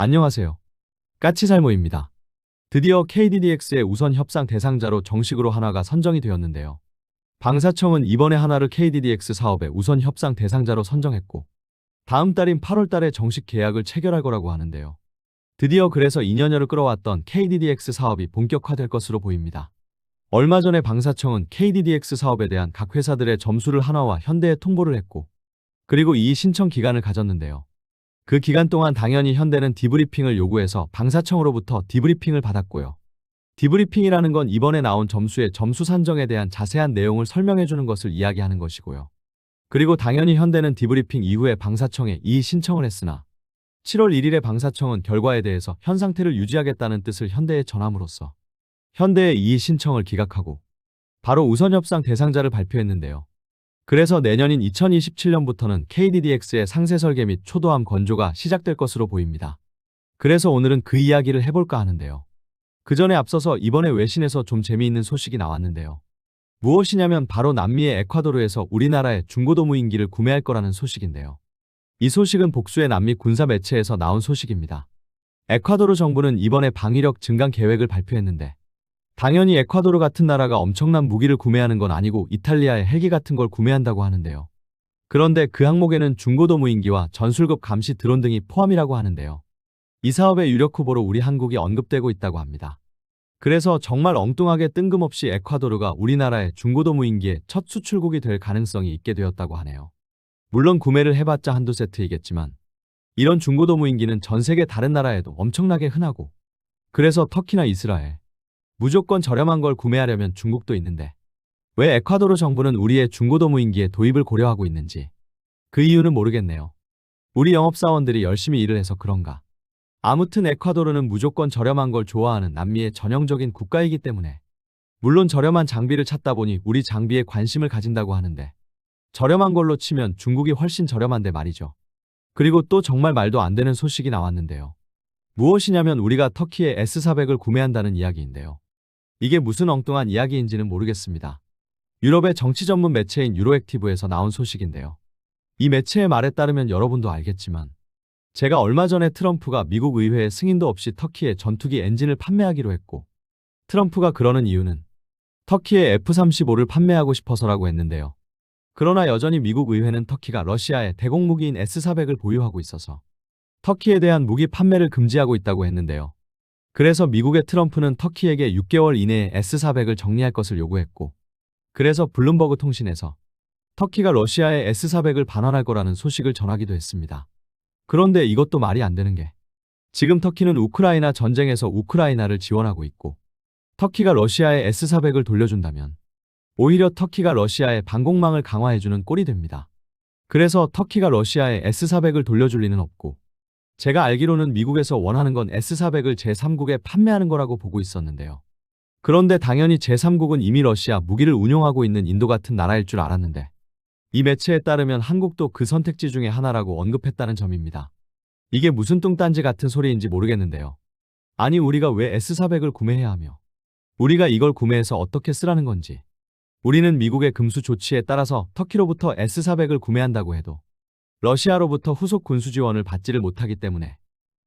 안녕하세요. 까치살모입니다. 드디어 KDDX의 우선 협상 대상자로 정식으로 한화가 선정이 되었는데요. 방사청은 이번에 한화를 KDDX 사업의 우선 협상 대상자로 선정했고 다음 달인 8월 달에 정식 계약을 체결할 거라고 하는데요. 드디어 그래서 2년여를 끌어왔던 KDDX 사업이 본격화될 것으로 보입니다. 얼마 전에 방사청은 KDDX 사업에 대한 각 회사들의 점수를 한화와 현대에 통보를 했고 그리고 이의 신청 기간을 가졌는데요. 그 기간 동안 당연히 현대는 디브리핑을 요구해서 방사청으로부터 디브리핑을 받았고요. 디브리핑이라는 건 이번에 나온 점수의 점수 산정에 대한 자세한 내용을 설명해주는 것을 이야기하는 것이고요. 그리고 당연히 현대는 디브리핑 이후에 방사청에 이의 신청을 했으나 7월 1일에 방사청은 결과에 대해서 현 상태를 유지하겠다는 뜻을 현대에 전함으로써 현대의 이의 신청을 기각하고 바로 우선 협상 대상자를 발표했는데요. 그래서 내년인 2027년부터는 KDDX의 상세 설계 및 초도함 건조가 시작될 것으로 보입니다. 그래서 오늘은 그 이야기를 해볼까 하는데요. 그 전에 앞서서 이번에 외신에서 좀 재미있는 소식이 나왔는데요. 무엇이냐면 바로 남미의 에콰도르에서 우리나라의 중고도 무인기를 구매할 거라는 소식인데요. 이 소식은 복수의 남미 군사 매체에서 나온 소식입니다. 에콰도르 정부는 이번에 방위력 증강 계획을 발표했는데 당연히 에콰도르 같은 나라가 엄청난 무기를 구매하는 건 아니고 이탈리아의 헬기 같은 걸 구매한다고 하는데요. 그런데 그 항목에는 중고도 무인기와 전술급 감시 드론 등이 포함이라고 하는데요. 이 사업의 유력 후보로 우리 한국이 언급되고 있다고 합니다. 그래서 정말 엉뚱하게 뜬금없이 에콰도르가 우리나라의 중고도 무인기의 첫 수출국이 될 가능성이 있게 되었다고 하네요. 물론 구매를 해봤자 한두 세트이겠지만 이런 중고도 무인기는 전 세계 다른 나라에도 엄청나게 흔하고 그래서 터키나 이스라엘 무조건 저렴한 걸 구매하려면 중국도 있는데 왜 에콰도르 정부는 우리의 중고도 무인기의 도입을 고려하고 있는지 그 이유는 모르겠네요. 우리 영업사원들이 열심히 일을 해서 그런가. 아무튼 에콰도르는 무조건 저렴한 걸 좋아하는 남미의 전형적인 국가이기 때문에 물론 저렴한 장비를 찾다 보니 우리 장비에 관심을 가진다고 하는데 저렴한 걸로 치면 중국이 훨씬 저렴한데 말이죠. 그리고 또 정말 말도 안 되는 소식이 나왔는데요. 무엇이냐면 우리가 터키의 S400을 구매한다는 이야기인데요. 이게 무슨 엉뚱한 이야기인지는 모르겠습니다. 유럽의 정치 전문 매체인 유로액티브에서 나온 소식인데요. 이 매체의 말에 따르면 여러분도 알겠지만 제가 얼마 전에 트럼프가 미국 의회에 승인도 없이 터키에 전투기 엔진을 판매하기로 했고 트럼프가 그러는 이유는 터키에 F-35를 판매하고 싶어서라고 했는데요. 그러나 여전히 미국 의회는 터키가 러시아의 대공무기인 S-400을 보유하고 있어서 터키에 대한 무기 판매를 금지하고 있다고 했는데요. 그래서 미국의 트럼프는 터키에게 6개월 이내에 S-400을 정리할 것을 요구했고 그래서 블룸버그 통신에서 터키가 러시아의 S-400을 반환할 거라는 소식을 전하기도 했습니다. 그런데 이것도 말이 안 되는 게 지금 터키는 우크라이나 전쟁에서 우크라이나를 지원하고 있고 터키가 러시아의 S-400을 돌려준다면 오히려 터키가 러시아의 방공망을 강화해주는 꼴이 됩니다. 그래서 터키가 러시아의 S-400을 돌려줄 리는 없고 제가 알기로는 미국에서 원하는 건 S-400을 제3국에 판매하는 거라고 보고 있었는데요. 그런데 당연히 제3국은 이미 러시아 무기를 운용하고 있는 인도 같은 나라일 줄 알았는데 이 매체에 따르면 한국도 그 선택지 중에 하나라고 언급했다는 점입니다. 이게 무슨 뚱딴지 같은 소리인지 모르겠는데요. 아니 우리가 왜 S-400을 구매해야 하며 우리가 이걸 구매해서 어떻게 쓰라는 건지 우리는 미국의 금수 조치에 따라서 터키로부터 S-400을 구매한다고 해도 러시아로부터 후속 군수 지원을 받지를 못하기 때문에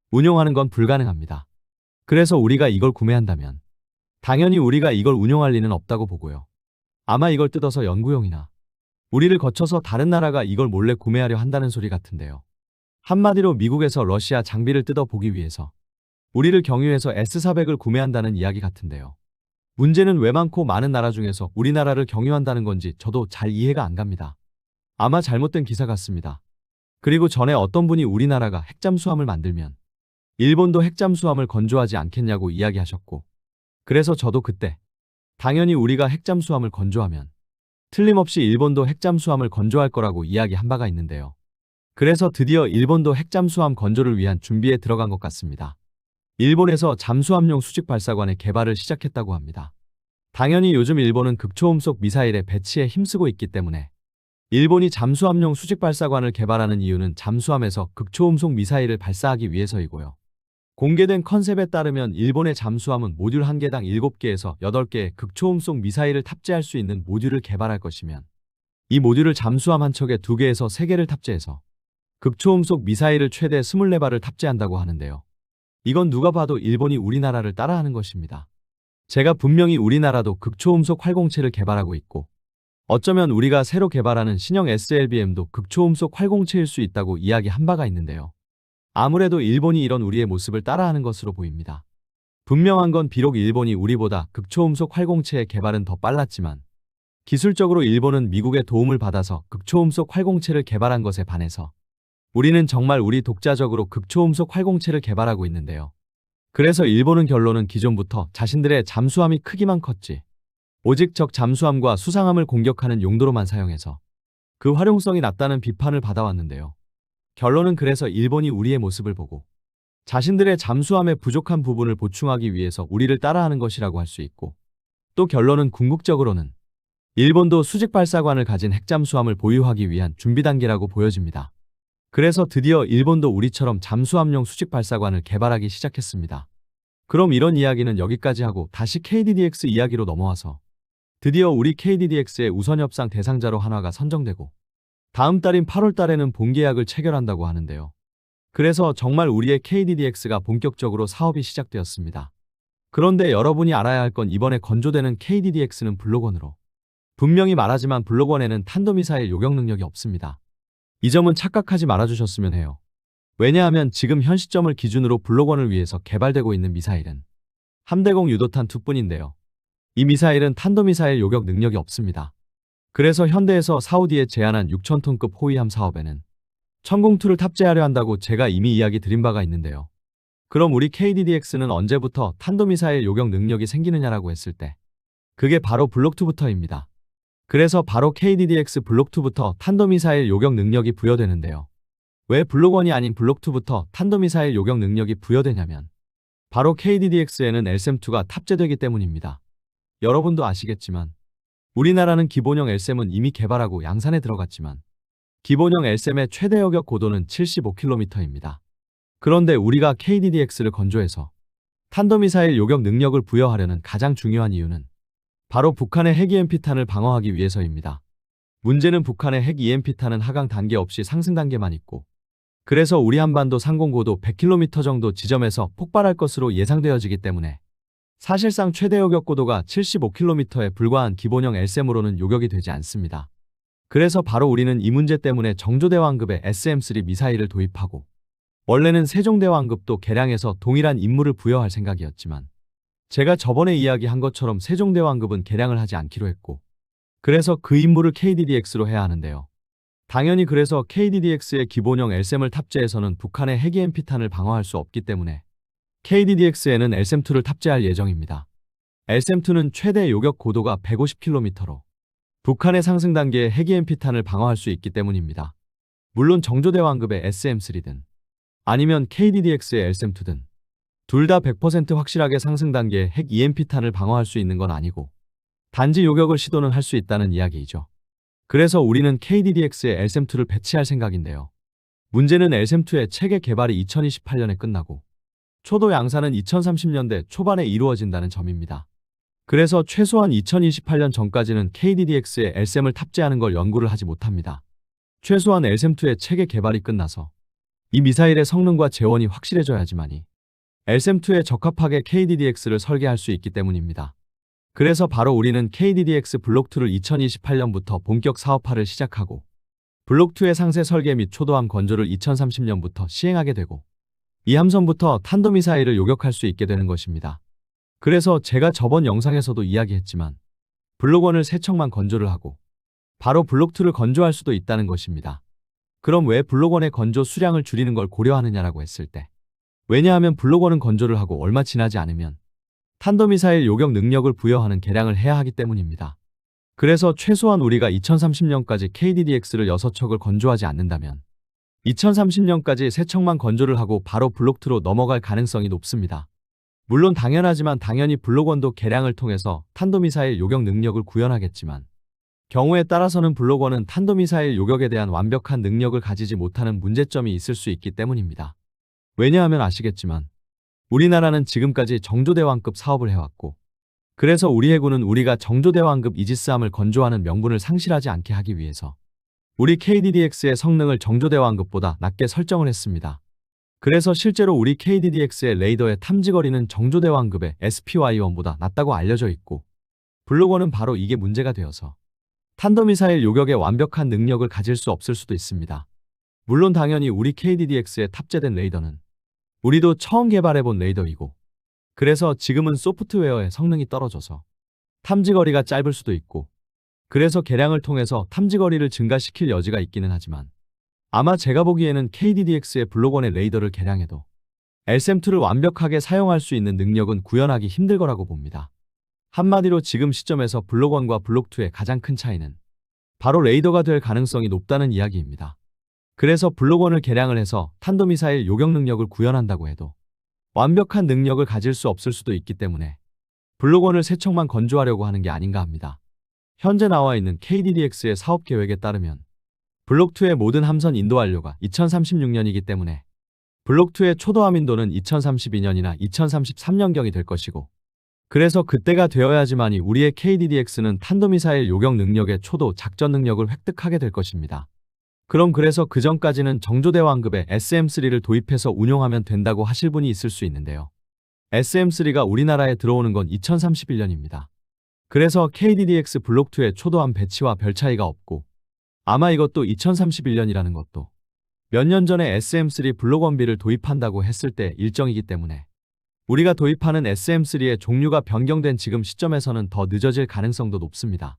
운용하는 건 불가능합니다. 그래서 우리가 이걸 구매한다면 당연히 우리가 이걸 운용할 리는 없다고 보고요. 아마 이걸 뜯어서 연구용이나 우리를 거쳐서 다른 나라가 이걸 몰래 구매하려 한다는 소리 같은데요. 한마디로 미국에서 러시아 장비를 뜯어보기 위해서 우리를 경유해서 S-400을 구매한다는 이야기 같은데요. 문제는 왜 많고 많은 나라 중에서 우리나라를 경유한다는 건지 저도 잘 이해가 안 갑니다. 아마 잘못된 기사 같습니다. 그리고 전에 어떤 분이 우리나라가 핵잠수함을 만들면 일본도 핵잠수함을 건조하지 않겠냐고 이야기하셨고 그래서 저도 그때 당연히 우리가 핵잠수함을 건조하면 틀림없이 일본도 핵잠수함을 건조할 거라고 이야기한 바가 있는데요. 그래서 드디어 일본도 핵잠수함 건조를 위한 준비에 들어간 것 같습니다. 일본에서 잠수함용 수직 발사관의 개발을 시작했다고 합니다. 당연히 요즘 일본은 극초음속 미사일의 배치에 힘쓰고 있기 때문에 일본이 잠수함용 수직 발사관을 개발하는 이유는 잠수함에서 극초음속 미사일을 발사하기 위해서이고요. 공개된 컨셉에 따르면 일본의 잠수함은 모듈 1개당 7개에서 8개의 극초음속 미사일을 탑재할 수 있는 모듈을 개발할 것이면 이 모듈을 잠수함 한 척에 2개에서 3개를 탑재해서 극초음속 미사일을 최대 24발을 탑재한다고 하는데요. 이건 누가 봐도 일본이 우리나라를 따라하는 것입니다. 제가 분명히 우리나라도 극초음속 활공체를 개발하고 있고 어쩌면 우리가 새로 개발하는 신형 SLBM도 극초음속 활공체일 수 있다고 이야기한 바가 있는데요. 아무래도 일본이 이런 우리의 모습을 따라하는 것으로 보입니다. 분명한 건 비록 일본이 우리보다 극초음속 활공체의 개발은 더 빨랐지만 기술적으로 일본은 미국의 도움을 받아서 극초음속 활공체를 개발한 것에 반해서 우리는 정말 우리 독자적으로 극초음속 활공체를 개발하고 있는데요. 그래서 일본은 결론은 기존부터 자신들의 잠수함이 크기만 컸지 오직 적 잠수함과 수상함을 공격하는 용도로만 사용해서 그 활용성이 낮다는 비판을 받아왔는데요. 결론은 그래서 일본이 우리의 모습을 보고 자신들의 잠수함의 부족한 부분을 보충하기 위해서 우리를 따라하는 것이라고 할 수 있고 또 결론은 궁극적으로는 일본도 수직 발사관을 가진 핵잠수함을 보유하기 위한 준비 단계라고 보여집니다. 그래서 드디어 일본도 우리처럼 잠수함용 수직 발사관을 개발하기 시작했습니다. 그럼 이런 이야기는 여기까지 하고 다시 KDDX 이야기로 넘어와서 드디어 우리 KDDX의 우선협상 대상자로 한화가 선정되고 다음 달인 8월 달에는 본계약을 체결한다고 하는데요. 그래서 정말 우리의 KDDX가 본격적으로 사업이 시작되었습니다. 그런데 여러분이 알아야 할 건 이번에 건조되는 KDDX는 블록1으로 분명히 말하지만 블록1에는 탄도미사일 요격 능력이 없습니다. 이 점은 착각하지 말아주셨으면 해요. 왜냐하면 지금 현 시점을 기준으로 블록1을 위해서 개발되고 있는 미사일은 함대공 유도탄 2뿐인데요. 이 미사일은 탄도미사일 요격 능력이 없습니다. 그래서 현대에서 사우디에 제안한 6,000톤급 호위함 사업에는 천공투를 탑재하려 한다고 제가 이미 이야기 드린 바가 있는데요. 그럼 우리 KDDX는 언제부터 탄도미사일 요격 능력이 생기느냐라고 했을 때 그게 바로 블록2부터입니다. 그래서 바로 KDDX 블록2부터 탄도미사일 요격 능력이 부여되는데요. 왜 블록1이 아닌 블록2부터 탄도미사일 요격 능력이 부여되냐면 바로 KDDX에는 LSAM-2가 탑재되기 때문입니다. 여러분도 아시겠지만 우리나라는 기본형 LSAM은 이미 개발하고 양산에 들어갔지만 기본형 LSAM의 최대 여격 고도는 75km입니다. 그런데 우리가 KDDX를 건조해서 탄도미사일 요격 능력을 부여하려는 가장 중요한 이유는 바로 북한의 핵 EMP탄을 방어하기 위해서입니다. 문제는 북한의 핵 EMP탄은 하강 단계 없이 상승 단계만 있고 그래서 우리 한반도 상공고도 100km 정도 지점에서 폭발할 것으로 예상되어지기 때문에 사실상 최대 요격 고도가 75km에 불과한 기본형 LSAM으로는 요격이 되지 않습니다. 그래서 바로 우리는 이 문제 때문에 정조대왕급의 SM-3 미사일을 도입하고 원래는 세종대왕급도 개량해서 동일한 임무를 부여할 생각이었지만 제가 저번에 이야기한 것처럼 세종대왕급은 개량을 하지 않기로 했고 그래서 그 임무를 KDDX로 해야 하는데요. 당연히 그래서 KDDX의 기본형 LSAM을 탑재해서는 북한의 핵 EMP탄을 방어할 수 없기 때문에 KDDX에는 LSAM-2를 탑재할 예정입니다. LSAM-2는 최대 요격 고도가 150km로 북한의 상승 단계의 핵 EMP탄을 방어할 수 있기 때문입니다. 물론 정조대왕급의 SM-3든 아니면 KDDX의 LSAM-2든 둘 다 100% 확실하게 상승 단계의 핵 EMP탄을 방어할 수 있는 건 아니고 단지 요격을 시도는 할 수 있다는 이야기이죠. 그래서 우리는 KDDX에 LSAM-2를 배치할 생각인데요. 문제는 LSAM-2의 체계 개발이 2028년에 끝나고 초도 양산은 2030년대 초반에 이루어진다는 점입니다. 그래서 최소한 2028년 전까지는 KDDX에 LSAM을 탑재하는 걸 연구를 하지 못합니다. 최소한 LSAM-2의 체계 개발이 끝나서 이 미사일의 성능과 재원이 확실해져야지만이 LSAM-2에 적합하게 KDDX를 설계할 수 있기 때문입니다. 그래서 바로 우리는 KDDX 블록2를 2028년부터 본격 사업화를 시작하고 블록2의 상세 설계 및 초도함 건조를 2030년부터 시행하게 되고 이 함선부터 탄도미사일을 요격할 수 있게 되는 것입니다. 그래서 제가 저번 영상에서도 이야기했지만 블록1을 3척만 건조를 하고 바로 블록2를 건조할 수도 있다는 것입니다. 그럼 왜 블록1의 건조 수량을 줄이는 걸 고려하느냐라고 했을 때 왜냐하면 블록1은 건조를 하고 얼마 지나지 않으면 탄도미사일 요격 능력을 부여하는 개량을 해야 하기 때문입니다. 그래서 최소한 우리가 2030년까지 KDDX를 6척을 건조하지 않는다면 2030년까지 3척만 건조를 하고 바로 블록2로 넘어갈 가능성이 높습니다. 물론 당연하지만 당연히 블록1도 개량을 통해서 탄도미사일 요격 능력을 구현하겠지만 경우에 따라서는 블록1은 탄도미사일 요격에 대한 완벽한 능력을 가지지 못하는 문제점이 있을 수 있기 때문입니다. 왜냐하면 아시겠지만 우리나라는 지금까지 정조대왕급 사업을 해왔고 그래서 우리 해군은 우리가 정조대왕급 이지스함을 건조하는 명분을 상실하지 않게 하기 위해서 우리 KDDX의 성능을 정조대왕급보다 낮게 설정을 했습니다. 그래서 실제로 우리 KDDX의 레이더의 탐지거리는 정조대왕급의 SPY-1보다 낮다고 알려져 있고, 블록1은 바로 이게 문제가 되어서 탄도미사일 요격에 완벽한 능력을 가질 수 없을 수도 있습니다. 물론 당연히 우리 KDDX에 탑재된 레이더는 우리도 처음 개발해본 레이더이고, 그래서 지금은 소프트웨어의 성능이 떨어져서 탐지거리가 짧을 수도 있고, 그래서 개량을 통해서 탐지거리를 증가시킬 여지가 있기는 하지만, 아마 제가 보기에는 KDDX의 블록1의 레이더를 개량해도 LSM2를 완벽하게 사용할 수 있는 능력은 구현하기 힘들 거라고 봅니다. 한마디로 지금 시점에서 블록1과 블록2의 가장 큰 차이는 바로 레이더가 될 가능성이 높다는 이야기입니다. 그래서 블록1을 개량을 해서 탄도미사일 요격 능력을 구현한다고 해도 완벽한 능력을 가질 수 없을 수도 있기 때문에 블록1을 새 척만 건조하려고 하는 게 아닌가 합니다. 현재 나와 있는 KDDX의 사업 계획에 따르면 블록2의 모든 함선 인도 완료가 2036년이기 때문에 블록2의 초도함 인도는 2032년이나 2033년경이 될 것이고, 그래서 그때가 되어야지만이 우리의 KDDX는 탄도미사일 요격 능력의 초도 작전 능력을 획득하게 될 것입니다. 그래서 그 전까지는 정조대왕급의 SM3를 도입해서 운용하면 된다고 하실 분이 있을 수 있는데요. SM3가 우리나라에 들어오는 건 2031년입니다. 그래서 KDDX 블록2의 초도함 배치와 별 차이가 없고, 아마 이것도 2031년이라는 것도 몇 년 전에 SM3 블록1B를 도입한다고 했을 때 일정이기 때문에 우리가 도입하는 SM3의 종류가 변경된 지금 시점에서는 더 늦어질 가능성도 높습니다.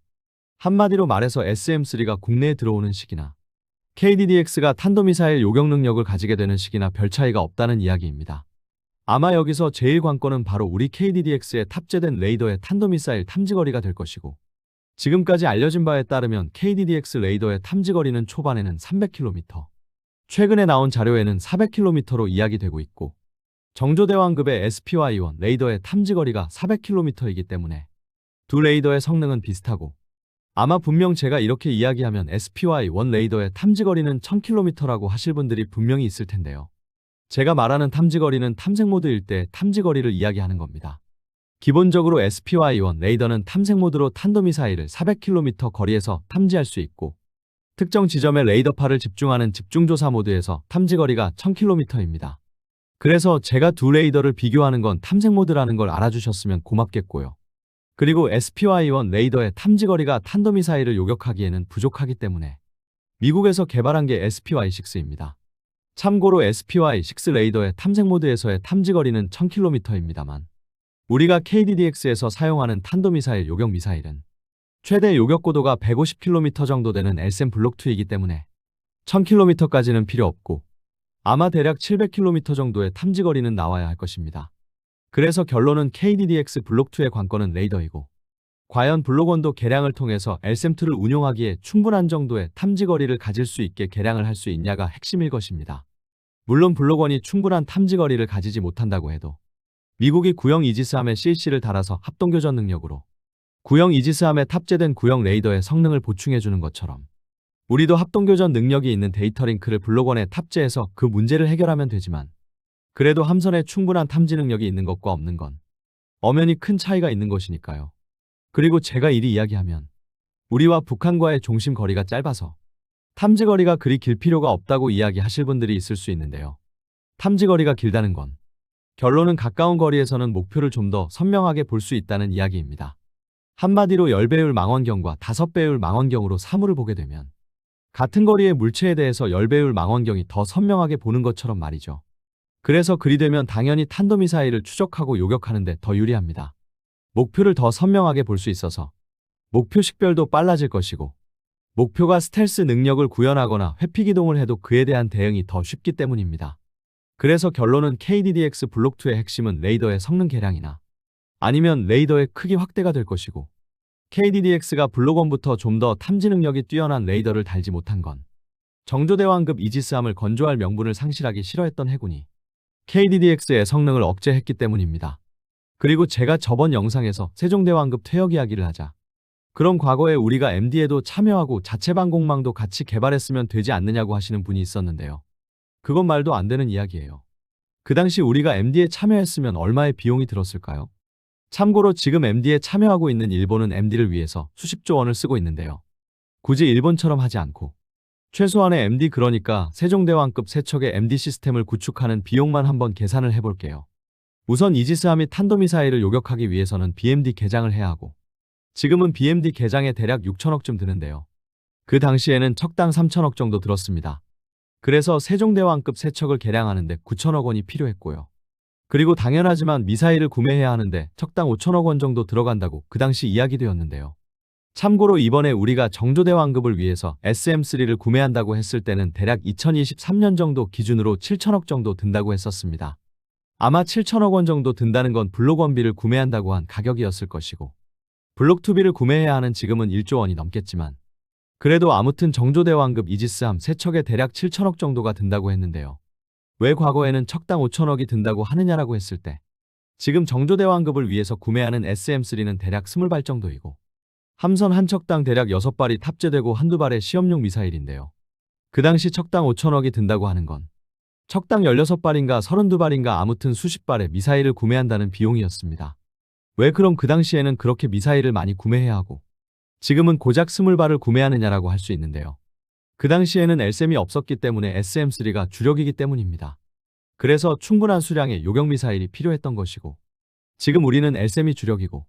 한마디로 말해서 SM3가 국내에 들어오는 시기나 KDDX가 탄도미사일 요격 능력을 가지게 되는 시기나 별 차이가 없다는 이야기입니다. 아마 여기서 제일 관건은 바로 우리 KDDX에 탑재된 레이더의 탄도미사일 탐지거리가 될 것이고, 지금까지 알려진 바에 따르면 KDDX 레이더의 탐지거리는 초반에는 300km, 최근에 나온 자료에는 400km로 이야기되고 있고, 정조대왕급의 SPY-1 레이더의 탐지거리가 400km이기 때문에 두 레이더의 성능은 비슷하고, 아마 분명 제가 이렇게 이야기하면 SPY-1 레이더의 탐지거리는 1000km라고 하실 분들이 분명히 있을 텐데요. 제가 말하는 탐지거리는 탐색 모드일 때 탐지거리를 이야기하는 겁니다. 기본적으로 SPY-1 레이더는 탐색 모드로 탄도미사일을 400km 거리에서 탐지할 수 있고, 특정 지점에 레이더파를 집중하는 집중조사 모드에서 탐지거리가 1000km입니다. 그래서 제가 두 레이더를 비교하는 건 탐색 모드라는 걸 알아주셨으면 고맙겠고요. 그리고 SPY-1 레이더의 탐지거리가 탄도미사일을 요격하기에는 부족하기 때문에 미국에서 개발한 게 SPY-6입니다. 참고로 SPY-6 레이더의 탐색 모드에서의 탐지거리는 1000km입니다만, 우리가 KDDX에서 사용하는 탄도미사일 요격 미사일은 최대 요격고도가 150km 정도 되는 LSM 블록2이기 때문에 1000km까지는 필요 없고, 아마 대략 700km 정도의 탐지거리는 나와야 할 것입니다. 그래서 결론은 KDDX 블록2의 관건은 레이더이고, 과연 블록1도 개량을 통해서 LSM2를 운용하기에 충분한 정도의 탐지거리를 가질 수 있게 개량을 할 수 있냐가 핵심일 것입니다. 물론 블록1이 충분한 탐지거리를 가지지 못한다고 해도 미국이 구형 이지스함에 CC를 달아서 합동교전 능력으로 구형 이지스함에 탑재된 구형 레이더의 성능을 보충해주는 것처럼 우리도 합동교전 능력이 있는 데이터링크를 블록1에 탑재해서 그 문제를 해결하면 되지만, 그래도 함선에 충분한 탐지 능력이 있는 것과 없는 건 엄연히 큰 차이가 있는 것이니까요. 그리고 제가 이리 이야기하면 우리와 북한과의 종심 거리가 짧아서 탐지거리가 그리 길 필요가 없다고 이야기하실 분들이 있을 수 있는데요. 탐지거리가 길다는 건 결론은 가까운 거리에서는 목표를 좀 더 선명하게 볼 수 있다는 이야기입니다. 한마디로 10배율 망원경과 5배율 망원경으로 사물을 보게 되면 같은 거리의 물체에 대해서 10배율 망원경이 더 선명하게 보는 것처럼 말이죠. 그래서 그리 되면 당연히 탄도미사일을 추적하고 요격하는 데 더 유리합니다. 목표를 더 선명하게 볼 수 있어서 목표 식별도 빨라질 것이고, 목표가 스텔스 능력을 구현하거나 회피기동을 해도 그에 대한 대응이 더 쉽기 때문입니다. 그래서 결론은 KDDX 블록2의 핵심은 레이더의 성능 개량이나 아니면 레이더의 크기 확대가 될 것이고, KDDX가 블록1부터 좀 더 탐지 능력이 뛰어난 레이더를 달지 못한 건 정조대왕급 이지스함을 건조할 명분을 상실하기 싫어했던 해군이 KDDX의 성능을 억제했기 때문입니다. 그리고 제가 저번 영상에서 세종대왕급 퇴역 이야기를 하자, 그럼 과거에 우리가 MD에도 참여하고 자체방공망도 같이 개발했으면 되지 않느냐고 하시는 분이 있었는데요. 그건 말도 안 되는 이야기예요. 그 당시 우리가 MD에 참여했으면 얼마의 비용이 들었을까요? 참고로 지금 MD에 참여하고 있는 일본은 MD를 위해서 수십조 원을 쓰고 있는데요. 굳이 일본처럼 하지 않고 최소한의 MD 그러니까 세종대왕급 세척의 MD 시스템을 구축하는 비용만 한번 계산을 해볼게요. 우선 이지스함이 탄도미사일을 요격하기 위해서는 BMD 개장을 해야 하고 지금은 BMD 개장에 대략 6천억쯤 드는데요. 그 당시에는 척당 3천억 정도 들었습니다. 그래서 세종대왕급 세척을 개량하는데 9천억 원이 필요했고요. 그리고 당연하지만 미사일을 구매해야 하는데 척당 5천억 원 정도 들어간다고 그 당시 이야기되었는데요. 참고로 이번에 우리가 정조대왕급을 위해서 SM3를 구매한다고 했을 때는 대략 2023년 정도 기준으로 7천억 정도 든다고 했었습니다. 아마 7천억 원 정도 든다는 건 블록 1B를 구매한다고 한 가격이었을 것이고 블록 2B를 구매해야 하는 지금은 1조 원이 넘겠지만 그래도 아무튼 정조대왕급 이지스함 세척에 대략 7천억 정도가 든다고 했는데요. 왜 과거에는 척당 5천억이 든다고 하느냐라고 했을 때 지금 정조대왕급을 위해서 구매하는 SM3는 대략 20발 정도이고 함선 한 척당 대략 6발이 탑재되고 한두 발의 시험용 미사일인데요. 그 당시 척당 5천억이 든다고 하는 건 척당 16발인가 32발인가 아무튼 수십 발의 미사일을 구매한다는 비용이었습니다. 왜 그럼 그 당시에는 그렇게 미사일을 많이 구매해야 하고 지금은 고작 20발을 구매하느냐라고 할 수 있는데요. 그 당시에는 LSM이 없었기 때문에 SM3가 주력이기 때문입니다. 그래서 충분한 수량의 요격미사일이 필요했던 것이고 지금 우리는 LSM이 주력이고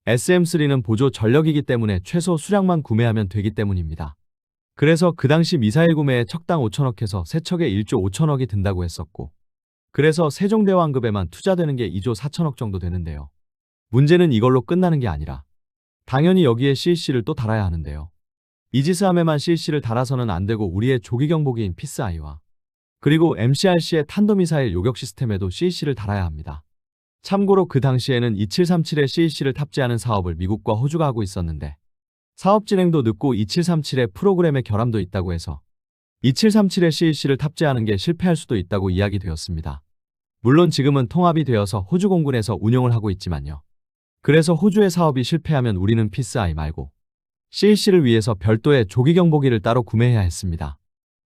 SM3는 보조 전력이기 때문에 최소 수량만 구매하면 되기 때문입니다. 그래서 그 당시 미사일 구매에 척당 5천억 해서 세척에 1조 5천억이 든다고 했었고 그래서 세종대왕급에만 투자되는 게 2조 4천억 정도 되는데요. 문제는 이걸로 끝나는 게 아니라 당연히 여기에 CEC를 또 달아야 하는데요. 이지스함에만 CEC를 달아서는 안 되고 우리의 조기경보기인 피스아이와 그리고 MCRC의 탄도미사일 요격 시스템에도 CEC를 달아야 합니다. 참고로 그 당시에는 2737에 CEC를 탑재하는 사업을 미국과 호주가 하고 있었는데 사업 진행도 늦고 2737의 프로그램의 결함도 있다고 해서 2737에 CEC를 탑재하는 게 실패할 수도 있다고 이야기되었습니다. 물론 지금은 통합이 되어서 호주 공군에서 운용을 하고 있지만요. 그래서 호주의 사업이 실패하면 우리는 피스아이 말고 CEC를 위해서 별도의 조기경보기를 따로 구매해야 했습니다.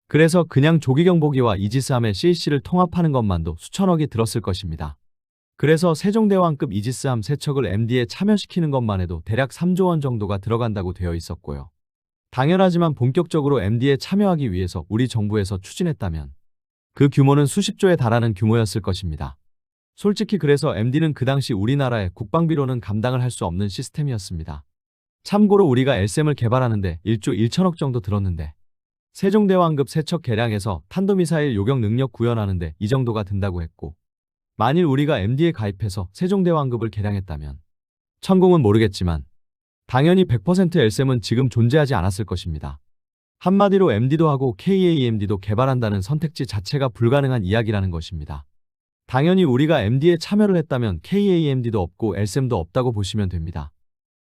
그래서 그냥 조기경보기와 이지스함의 CEC를 통합하는 것만도 수천억이 들었을 것입니다. 그래서 세종대왕급 이지스함 세척을 MD에 참여시키는 것만 해도 대략 3조 원 정도가 들어간다고 되어 있었고요. 당연하지만 본격적으로 MD에 참여하기 위해서 우리 정부에서 추진했다면 그 규모는 수십조에 달하는 규모였을 것입니다. 솔직히 그래서 MD는 그 당시 우리나라의 국방비로는 감당을 할 수 없는 시스템이었습니다. 참고로 우리가 LSM을 개발하는데 1조 1천억 정도 들었는데 세종대왕급 세척 개량해서 탄도미사일 요격 능력 구현하는데 이 정도가 든다고 했고 만일 우리가 MD에 가입해서 세종대왕급을 개량했다면 천공은 모르겠지만 당연히 100% LSM은 지금 존재하지 않았을 것입니다. 한마디로 MD도 하고 KAMD도 개발한다는 선택지 자체가 불가능한 이야기라는 것입니다. 당연히 우리가 MD에 참여를 했다면 KAMD도 없고 LSM도 없다고 보시면 됩니다.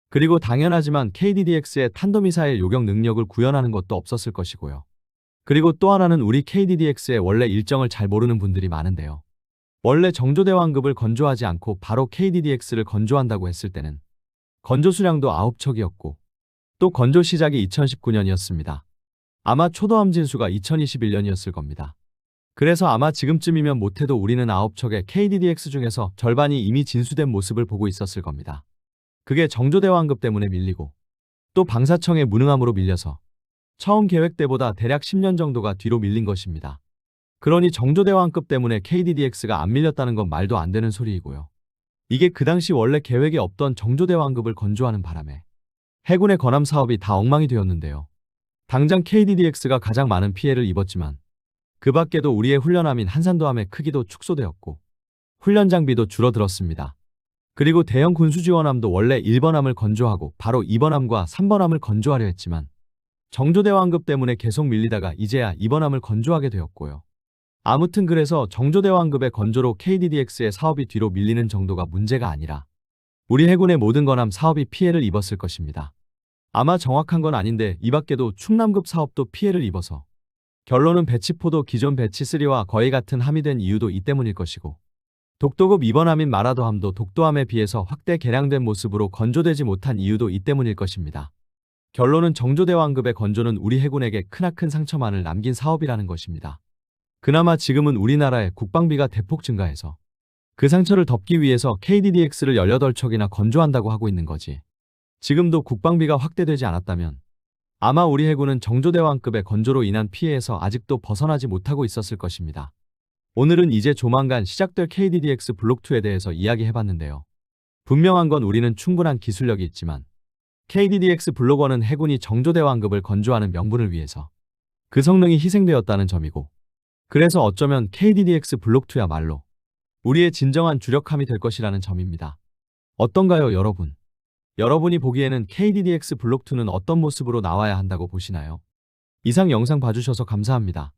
그리고 당연하지만 KDDX의 탄도미사일 요격 능력을 구현하는 것도 없었을 것이고요. 그리고 또 하나는 우리 KDDX의 원래 일정을 잘 모르는 분들이 많은데요. 원래 정조대왕급을 건조하지 않고 바로 KDDX를 건조한다고 했을 때는 건조 수량도 9척이었고 또 건조 시작이 2019년이었습니다. 아마 초도함 진수가 2021년이었을 겁니다. 그래서 아마 지금쯤이면 못해도 우리는 9척의 KDDX 중에서 절반이 이미 진수된 모습을 보고 있었을 겁니다. 그게 정조대왕급 때문에 밀리고 또 방사청의 무능함으로 밀려서 처음 계획 때보다 대략 10년 정도가 뒤로 밀린 것입니다. 그러니 정조대왕급 때문에 KDDX가 안 밀렸다는 건 말도 안 되는 소리이고요. 이게 그 당시 원래 계획에 없던 정조대왕급을 건조하는 바람에 해군의 건함 사업이 다 엉망이 되었는데요. 당장 KDDX가 가장 많은 피해를 입었지만 그 밖에도 우리의 훈련함인 한산도함의 크기도 축소되었고 훈련 장비도 줄어들었습니다. 그리고 대형 군수지원함도 원래 1번함을 건조하고 바로 2번함과 3번함을 건조하려 했지만 정조대왕급 때문에 계속 밀리다가 이제야 2번함을 건조하게 되었고요. 아무튼 그래서 정조대왕급의 건조로 KDDX의 사업이 뒤로 밀리는 정도가 문제가 아니라 우리 해군의 모든 건함 사업이 피해를 입었을 것입니다. 아마 정확한 건 아닌데 이 밖에도 충남급 사업도 피해를 입어서 결론은 배치포도 기존 배치3와 거의 같은 함이 된 이유도 이 때문일 것이고 독도급 2번함인 마라도함도 독도함에 비해서 확대 개량된 모습으로 건조되지 못한 이유도 이 때문일 것입니다. 결론은 정조대왕급의 건조는 우리 해군에게 크나큰 상처만을 남긴 사업이라는 것입니다. 그나마 지금은 우리나라의 국방비가 대폭 증가해서 그 상처를 덮기 위해서 KDDX를 18척이나 건조한다고 하고 있는 거지. 지금도 국방비가 확대되지 않았다면 아마 우리 해군은 정조대왕급의 건조로 인한 피해에서 아직도 벗어나지 못하고 있었을 것입니다. 오늘은 이제 조만간 시작될 KDDX 블록2에 대해서 이야기해봤는데요. 분명한 건 우리는 충분한 기술력이 있지만 KDDX 블록 1은 해군이 정조대왕급을 건조하는 명분을 위해서 그 성능이 희생되었다는 점이고, 그래서 어쩌면 KDDX 블록2야말로 우리의 진정한 주력함이 될 것이라는 점입니다. 어떤가요, 여러분? 여러분이 보기에는 KDDX 블록2는 어떤 모습으로 나와야 한다고 보시나요? 이상 영상 봐주셔서 감사합니다.